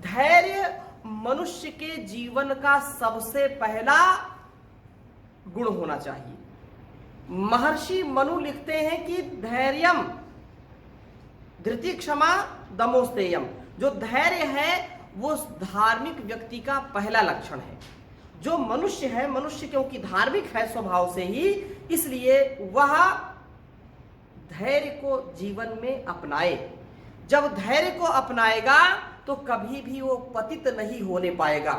धैर्य मनुष्य के जीवन का सबसे पहला गुण होना चाहिए। महर्षि मनु लिखते हैं कि धैर्यम धृति क्षमा दमोस्तेयम, जो धैर्य है वो धार्मिक व्यक्ति का पहला लक्षण है। जो मनुष्य है, मनुष्य क्योंकि धार्मिक है स्वभाव से ही, इसलिए वह धैर्य को जीवन में अपनाए। जब धैर्य को अपनाएगा तो कभी भी वो पतित नहीं होने पाएगा।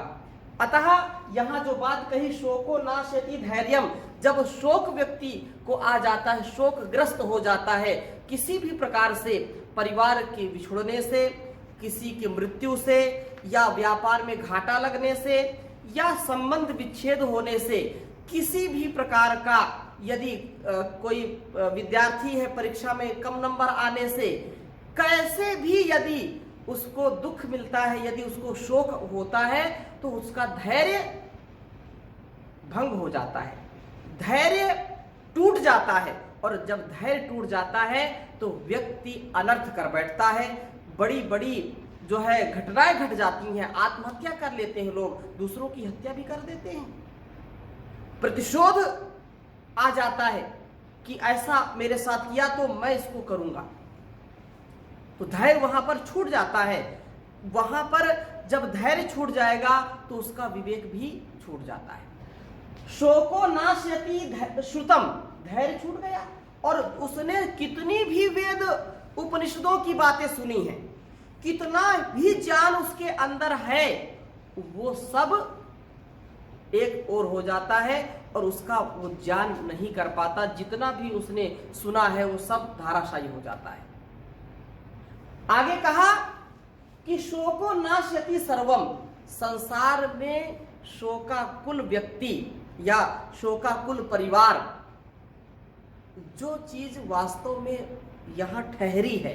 अतः यहाँ जो बात कही, शोको नाशयति धैर्यम, जब शोक व्यक्ति को आ जाता है, शोकग्रस्त हो जाता है किसी भी प्रकार से, परिवार के बिछुड़ने से, किसी की मृत्यु से, या व्यापार में घाटा लगने से, या संबंध विच्छेद होने से, किसी भी प्रकार का यदि कोई विद्यार्थी है परीक्षा में कम नंबर आने से, कैसे भी यदि उसको दुख मिलता है, यदि उसको शोक होता है, तो उसका धैर्य भंग हो जाता है, धैर्य टूट जाता है। और जब धैर्य टूट जाता है तो व्यक्ति अनर्थ कर बैठता है। बड़ी बड़ी जो है घटनाएं घट जाती हैं, आत्महत्या कर लेते हैं लोग, दूसरों की हत्या भी कर देते हैं। प्रतिशोध आ जाता है कि ऐसा मेरे साथ किया तो मैं इसको करूंगा, तो धैर्य वहां पर छूट जाता है। वहां पर जब धैर्य छूट जाएगा तो उसका विवेक भी छूट जाता है। शोको नाशयति श्रुतम, धैर्य छूट गया और उसने कितनी भी वेद उपनिषदों की बातें सुनी हैं, कितना भी ज्ञान उसके अंदर है, वो सब एक ओर हो जाता है और उसका वो ज्ञान नहीं कर पाता। जितना भी उसने सुना है वो सब धाराशायी हो जाता है। आगे कहा कि शोको नाशयति सर्वम, संसार में शोकाकुल व्यक्ति या शोकाकुल परिवार, जो चीज वास्तव में यहां ठहरी है,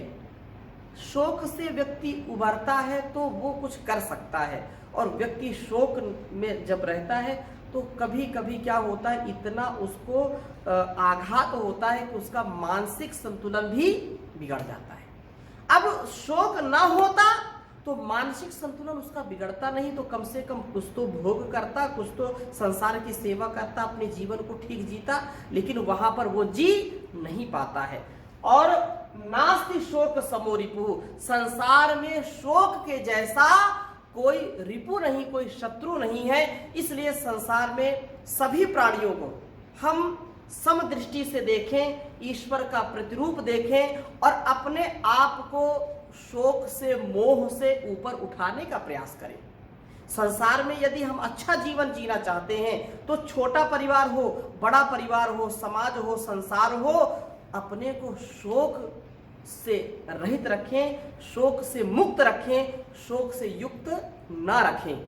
शोक से व्यक्ति उबरता है तो वो कुछ कर सकता है। और व्यक्ति शोक में जब रहता है तो कभी कभी क्या होता है, इतना उसको आघात होता है कि उसका मानसिक संतुलन भी बिगड़ जाता है। अब शोक ना होता तो मानसिक संतुलन उसका बिगड़ता नहीं, तो कम से कम कुछ तो भोग करता, कुछ तो संसार की सेवा करता, अपने जीवन को ठीक जीता, लेकिन वहां पर वो जी नहीं पाता है। और नास्ति शोक समो रिपु, संसार में शोक के जैसा कोई रिपु नहीं, कोई शत्रु नहीं है। इसलिए संसार में सभी प्राणियों को हम समदृष्टि से देखें, ईश्वर का प्रतिरूप देखें और अपने आप को शोक से, मोह से ऊपर उठाने का प्रयास करें। संसार में यदि हम अच्छा जीवन जीना चाहते हैं तो छोटा परिवार हो, बड़ा परिवार हो, समाज हो, संसार हो, अपने को शोक से रहित रखें, शोक से मुक्त रखें, शोक से युक्त ना रखें।